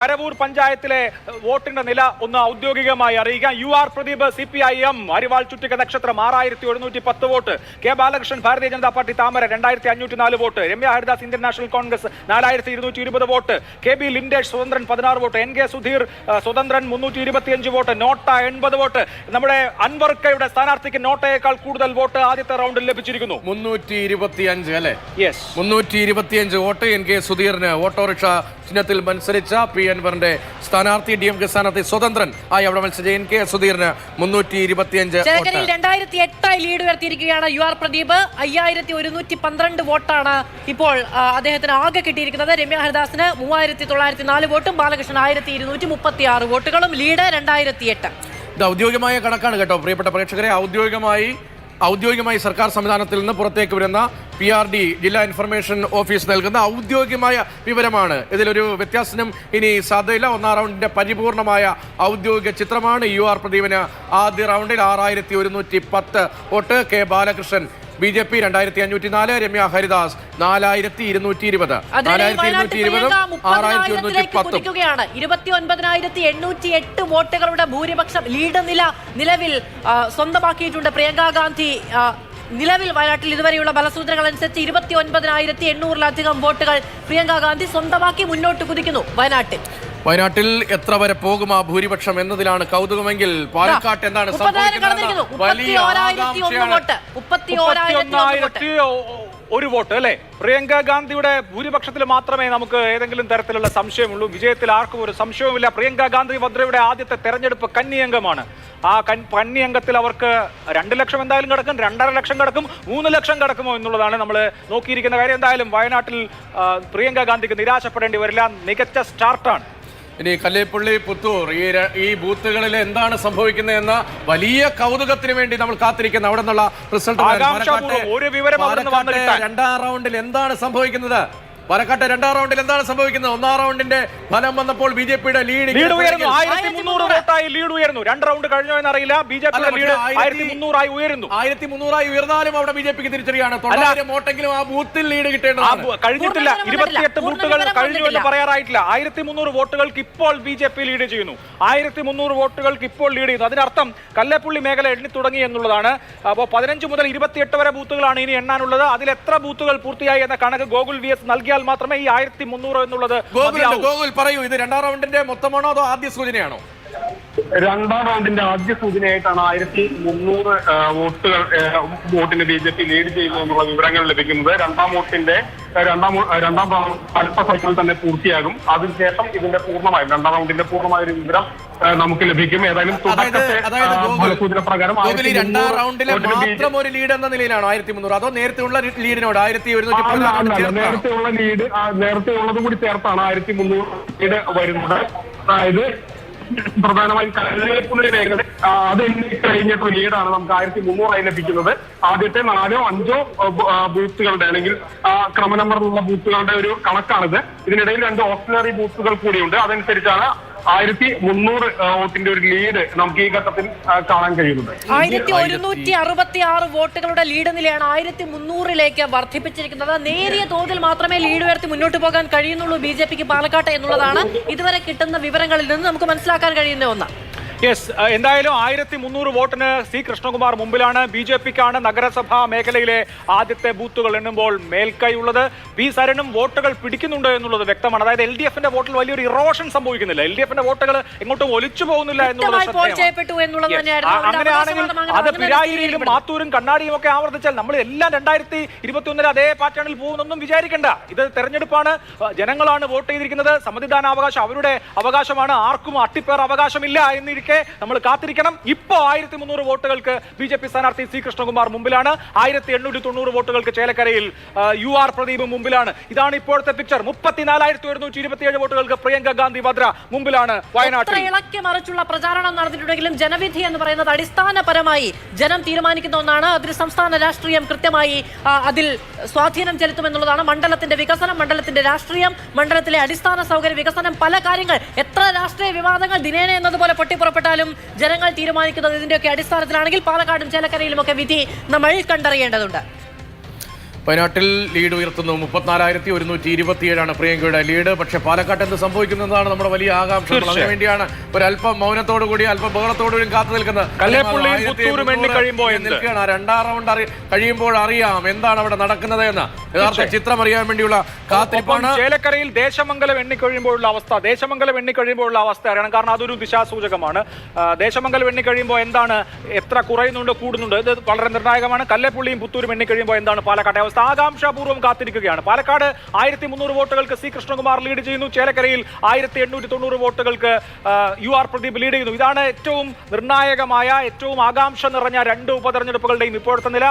കരവൂർ പഞ്ചായത്തിലെ വോട്ടിന്റെ നില ഒന്ന് ഔദ്യോഗികമായി അറിയിക്കാം. UR പ്രദീപ് CPIM അരിവാൾ ചുറ്റിക നക്ഷത്രം 6110 vote, K Balakrishnan Bharatiya Janata party താമര 2504 vote, Ramya Haridas Indian National Congress 4220 vote, KB Lindesh സ്വതന്ത്രൻ 16 വോട്ട്, NK സുധീർ സ്വതന്ത്രൻ 325 വോട്ട്, നോട്ട 80 വോട്ട്. നമ്മുടെ അൻവർക്കയുടെ സ്ഥാനാർത്ഥിക്ക് നോട്ടയേക്കാൾ കൂടുതൽ വോട്ട് ആദ്യത്തെ റൗണ്ടിൽ ലഭിച്ചിരിക്കുന്നു. 325 അല്ലേ? Yes, 325 vote. NK സുധീറിന് ഓട്ടോറിക്ഷ ചിഹ്നത്തിൽ മത്സരിച്ച പി അൻവറിന്റെ സ്ഥാനാർത്ഥി DMK സ്ഥാനാർത്ഥി സ്വതന്ത്രൻ ആയി അവിടെ മത്സരിച്ച NK സുധീറിന് 325 2008 ലീഡ് ഉയർത്തിയിരിക്കുകയാണ് UR പ്രദീപ്. 5112 വോട്ടാണ് ഇപ്പോൾ അദ്ദേഹത്തിന് ആകെ കിട്ടിയിരിക്കുന്നത്. രമ്യ ഹരിദാസിന് 3904 വോട്ടും ബാലകൃഷ്ണൻ 1236 വോട്ടുകളും. ലീഡ് 2008. ഇത് ഔദ്യോഗികമായ കണക്കാണ് കേട്ടോ പ്രിയപ്പെട്ട പ്രേക്ഷകരെ. ഔദ്യോഗികമായി സർക്കാർ സംവിധാനത്തിൽ നിന്ന് പുറത്തേക്ക് വരുന്ന PRD ജില്ലാ ഇൻഫർമേഷൻ ഓഫീസ് നൽകുന്ന ഔദ്യോഗികമായ വിവരമാണ്. ഇതിലൊരു വ്യത്യാസത്തിനും ഇനി സാധ്യതയില്ല. ഒന്നാം റൗണ്ടിന്റെ പരിപൂർണമായ ഔദ്യോഗിക ചിത്രമാണ്. UR പ്രദീപിന് ആദ്യ റൗണ്ടിൽ 6110 vote, K Balakrishnan BJP 2504, Ramya Haridas 4220, 29,808 വോട്ടുകളുടെ ഭൂരിപക്ഷം ലീഡ് നിലവിൽ സ്വന്തമാക്കിയിട്ടുണ്ട് പ്രിയങ്ക ഗാന്ധി. നിലവിൽ വയനാട്ടിൽ ഇതുവരെയുള്ള ബലസൂചനകൾ അനുസരിച്ച് 29,800-ലധികം വോട്ടുകൾ പ്രിയങ്ക ഗാന്ധി സ്വന്തമാക്കി മുന്നോട്ട് കുതിക്കുന്നു. വയനാട്ടിൽ എത്ര വരെ പോകും ആ ഭൂരിപക്ഷം എന്നതിലാണ് കൗതുകമെങ്കിൽ പാലക്കാട്ട് എന്താണ് ഒരു വോട്ട് അല്ലെ? പ്രിയങ്ക ഗാന്ധിയുടെ ഭൂരിപക്ഷത്തിൽ മാത്രമേ നമുക്ക് ഏതെങ്കിലും തരത്തിലുള്ള സംശയമുള്ളൂ. വിജയത്തിൽ ആർക്കും ഒരു സംശയവുമില്ല. പ്രിയങ്ക ഗാന്ധി വദ്രയുടെ ആദ്യത്തെ തെരഞ്ഞെടുപ്പ് കന്നി അംഗമാണ്. ആ കന്നി അംഗത്തിൽ അവർക്ക് 2 ലക്ഷം എന്തായാലും കിടക്കും, 2.5 ലക്ഷം കിടക്കും, 3 ലക്ഷം കിടക്കുമോ എന്നുള്ളതാണ് നമ്മൾ നോക്കിയിരിക്കുന്ന കാര്യം. എന്തായാലും വയനാട്ടിൽ പ്രിയങ്ക ഗാന്ധിക്ക് നിരാശപ്പെടേണ്ടി വരില്ല. മികച്ച സ്റ്റാർട്ടാണ്. ഇനി കല്ലേപ്പള്ളി, പുത്തൂർ ഈ ബൂത്തുകളിൽ എന്താണ് സംഭവിക്കുന്നത് എന്ന വലിയ കൗതുകത്തിന് വേണ്ടി നമ്മൾ കാത്തിരിക്കുന്ന അവിടെ നിന്നുള്ള റിസൾട്ട്. രണ്ടാം റൗണ്ടിൽ എന്താണ് സംഭവിക്കുന്നത്? പാലക്കാട്ടെ രണ്ടാം റൗണ്ടിൽ എന്താണ് സംഭവിക്കുന്നത്? ഒന്നാം റൗണ്ടിന്റെ ഫലം വന്നപ്പോൾ BJPയുടെ ലീഡ് ഉയർന്നു. 1300 വോട്ടായി ലീഡ് ഉയർന്നു. 2 റൗണ്ട് കഴിഞ്ഞോ എന്നറിയില്ല. BJPയുടെ ലീഡ് 1300 ഉയരുന്നു. 1300 ഉയർന്നാലും അവിടെ BJPക്ക് തിരിച്ചറിയാണ്. 900 വോട്ടെങ്കിലും ആ ബൂത്തിൽ ലീഡ് കിട്ടേണ്ടതാണ്. കഴിഞ്ഞിട്ടില്ല. 28 ബൂത്തുകൾ കഴിഞ്ഞു എന്ന് പറയാറായിട്ടില്ല. 1300 വോട്ടുകൾക്ക് ഇപ്പോൾ BJP ലീഡ് ചെയ്യുന്നു. 1300 വോട്ടുകൾക്ക് ഇപ്പോൾ ലീഡ് ചെയ്യുന്നു. അതിനർത്ഥം കല്ലേപ്പുള്ളി മേഖല എണ്ണി തുടങ്ങി എന്നുള്ളതാണ്. അപ്പോൾ 15 മുതൽ 28 വരെ ബൂത്തുകളാണ് ഇനി എണ്ണാനുള്ളത്. അതിൽ എത്ര ബൂത്തുകൾ പൂർത്തിയായി എന്ന കണക്ക് ഗോകുൽ VS നൽകിയാൽ മാത്രമേ ഈ 1300 എന്നുള്ളത്. ഗോകുൽ പറയൂ, ഇത് രണ്ടാം റൗണ്ടിന്റെ മൊത്തമാണോ അതോ ആദ്യ സൂചനയാണോ? രണ്ടാം റൗണ്ടിന്റെ ആദ്യ സൂചനയായിട്ടാണ് 1300 വോട്ടിന് BJP ലീഡ് ചെയ്യുന്നു എന്നുള്ള വിവരങ്ങൾ ലഭിക്കുന്നത്. രണ്ടാം അടുത്ത സൈക്കിൾ തന്നെ പൂർത്തിയാകും. അതിനുശേഷം ഇതിന്റെ രണ്ടാം റൗണ്ടിന്റെ പൂർണ്ണമായ ഒരു വിവരം നമുക്ക് ലഭിക്കും. ഏതായാലും ഫലസൂചന പ്രകാരം രണ്ടാം റൗണ്ടിലെ മാത്രം ഒരു ലീഡ് എന്ന നിലയിലാണ് 1300, അതോ നേരത്തെയുള്ള ലീഡിനോട് 1100? നേരത്തെ ഉള്ളതും കൂടി ചേർത്താണ് 1300 ലീഡ് വരുന്നത്. അതായത് പ്രധാനമായും കല്ലേപ്പുള്ളി മേഖല അത് കഴിഞ്ഞിട്ടുള്ള ലീഡാണ് നമുക്ക് 1300 ലഭിക്കുന്നത്. ആദ്യത്തെ 4 or 5 ബൂത്തുകളുടെ അല്ലെങ്കിൽ ക്രമ നമ്പറിലുള്ള ബൂത്തുകളുടെ ഒരു കണക്കാണിത്. ഇതിനിടയിൽ 2 ഓപ്ഷണറി ബൂത്തുകൾ കൂടിയുണ്ട്. അതനുസരിച്ചാണ് 1300 വോട്ടിന്റെ ഒരു ലീഡ് നമുക്ക് ഈ ഘട്ടത്തിൽ കാണാൻ കഴിയുന്നത്. 1166 വോട്ടുകളുടെ ലീഡ് നിലയാണ് 1300-ലേക്ക് വർദ്ധിപ്പിച്ചിരിക്കുന്നത്. നേരിയ തോതിൽ മാത്രമേ ലീഡ് ഉയർത്തി മുന്നോട്ട് പോകാൻ കഴിയുന്നുള്ളൂ BJPക്ക് പാലക്കാട്ട് എന്നുള്ളതാണ് ഇതുവരെ കിട്ടുന്ന വിവരങ്ങളിൽ നിന്ന് നമുക്ക് മനസ്സിലാക്കാൻ കഴിയുന്ന ഒന്ന്. യെസ്, എന്തായാലും 1300 വോട്ടിന് C കൃഷ്ണകുമാർ മുമ്പിലാണ്. BJPക്കാണ് നഗരസഭാ മേഖലയിലെ ആദ്യത്തെ ബൂത്തുകൾ എണ്ണുമ്പോൾ മേൽക്കൈ ഉള്ളത്. P സരനും വോട്ടുകൾ പിടിക്കുന്നുണ്ട് എന്നുള്ളത് വ്യക്തമാണ്. അതായത് LDFന്റെ വോട്ടിൽ വലിയൊരു ഇറോഷൻ സംഭവിക്കുന്നില്ല. LDFന്റെ വോട്ടുകൾ എങ്ങോട്ടും ഒലിച്ചു പോകുന്നില്ല എന്നുള്ളത്. അങ്ങനെയാണെങ്കിൽ അത് പിരായിരിയിലും മാത്തൂരും കണ്ണാടിയും ഒക്കെ ആവർത്തിച്ചാൽ നമ്മൾ എല്ലാം 2021 അതേ പാറ്റേണിൽ പോകുന്നൊന്നും വിചാരിക്കേണ്ട. ഇത് തെരഞ്ഞെടുപ്പാണ്, ജനങ്ങളാണ് വോട്ട് ചെയ്തിരിക്കുന്നത്. സമ്മതിദാനാവകാശം അവരുടെ അവകാശമാണ്. ആർക്കും അട്ടിപ്പേർ അവകാശമില്ല എന്നിരിക്കെ നമ്മൾ കാത്തിരിക്കണം. ഇപ്പോ 1300 വോട്ടുകൾക്ക് BJP സ്ഥാനാർത്ഥി C കൃഷ്ണകുമാർ മുമ്പിലാണ്. 1890 വോട്ടുകൾക്ക് ചേലക്കരയിൽ UR പ്രദീപ് മുമ്പിലാണ്. ഇതാണ് ഇപ്പോഴത്തെ പിക്ചർ. 34,127 വോട്ടുകൾക്ക് പ്രിയങ്ക ഗാന്ധി വദ്ര മുമ്പിലാണ് വയനാട്ടിൽ. ഇളക്കി മറിച്ചുള്ള പ്രചാരണം നടന്നിട്ടുണ്ടെങ്കിലും ജനവിധി എന്ന് പറയുന്നത് അടിസ്ഥാനപരമായി ജനം തീരുമാനിക്കുന്ന ഒന്നാണ്. അതിൽ സംസ്ഥാന രാഷ്ട്രീയം കൃത്യമായി അതിൽ സ്വാധീനം ചെലുത്തുമെന്നുള്ളതാണ്. മണ്ഡലത്തിന്റെ വികസനം, മണ്ഡലത്തിന്റെ രാഷ്ട്രീയം, മണ്ഡലത്തിലെ അടിസ്ഥാന സൗകര്യ വികസനം, പല കാര്യങ്ങൾ, എത്ര രാഷ്ട്രീയ വിവാദങ്ങൾ ദിനേന എന്നതുപോലെ പൊട്ടിപ്പുറപ്പെട്ട ജനങ്ങൾ തീരുമാനിക്കുന്നത് ഇതിന്റെയൊക്കെ അടിസ്ഥാനത്തിലാണെങ്കിൽ പാലക്കാടും ചേലക്കരയിലും ഒക്കെ വിധി നമ്മൾ കണ്ടറിയേണ്ടതുണ്ട്. വയനാട്ടിൽ ലീഡ് ഉയർത്തുന്നു. 34,127 പ്രിയങ്കയുടെ ലീഡ്. പക്ഷെ പാലക്കാട്ട് എന്ത് സംഭവിക്കുന്നതാണ് നമ്മുടെ വലിയ ആകാംക്ഷ. അതിനു വേണ്ടിയാണ് ഒരല്പം മൗനത്തോടു കൂടി അല്പം ബഹളത്തോടുകൂടി കാത്തു നിൽക്കുന്നത്. നിൽക്കുകയാണ്. രണ്ടാം റൗണ്ട് കഴിയുമ്പോൾ അറിയാം എന്താണ് അവിടെ നടക്കുന്നത് എന്ന യഥാർത്ഥ ചിത്രം അറിയാൻ വേണ്ടിയുള്ള കാത്തിരിപ്പാണ്. ചേലക്കരയിൽ ദേശമംഗലം എണ്ണിക്കഴിയുമ്പോഴുള്ള അവസ്ഥ അറിയണം. കാരണം അതൊരു ദിശാസൂചകമാണ്. ദേശമംഗലം എണ്ണിക്കഴിയുമ്പോൾ എന്താണ്, എത്ര കുറയുന്നുണ്ട് കൂടുന്നുണ്ട്, ഇത് വളരെ നിർണായകമാണ്. കല്ലേപ്പുള്ളിയും പുത്തൂരും എണ്ണിക്കഴിയുമ്പോൾ എന്താണ് പാലക്കാട്ടെ അവസ്ഥ? ആകാംക്ഷാപൂർവ്വം കാത്തിരിക്കുകയാണ്. പാലക്കാട് 1300 വോട്ടുകൾക്ക് സി കൃഷ്ണകുമാർ ലീഡ് ചെയ്യുന്നു. ചേലക്കരയിൽ 1890 വോട്ടുകൾക്ക് UR പ്രദീപ് ലീഡ് ചെയ്യുന്നു. ഇതാണ് ഏറ്റവും നിർണായകമായ, ഏറ്റവും ആകാംക്ഷ നിറഞ്ഞ രണ്ട് ഉപതെരഞ്ഞെടുപ്പുകളുടെയും ഇപ്പോഴത്തെ നില.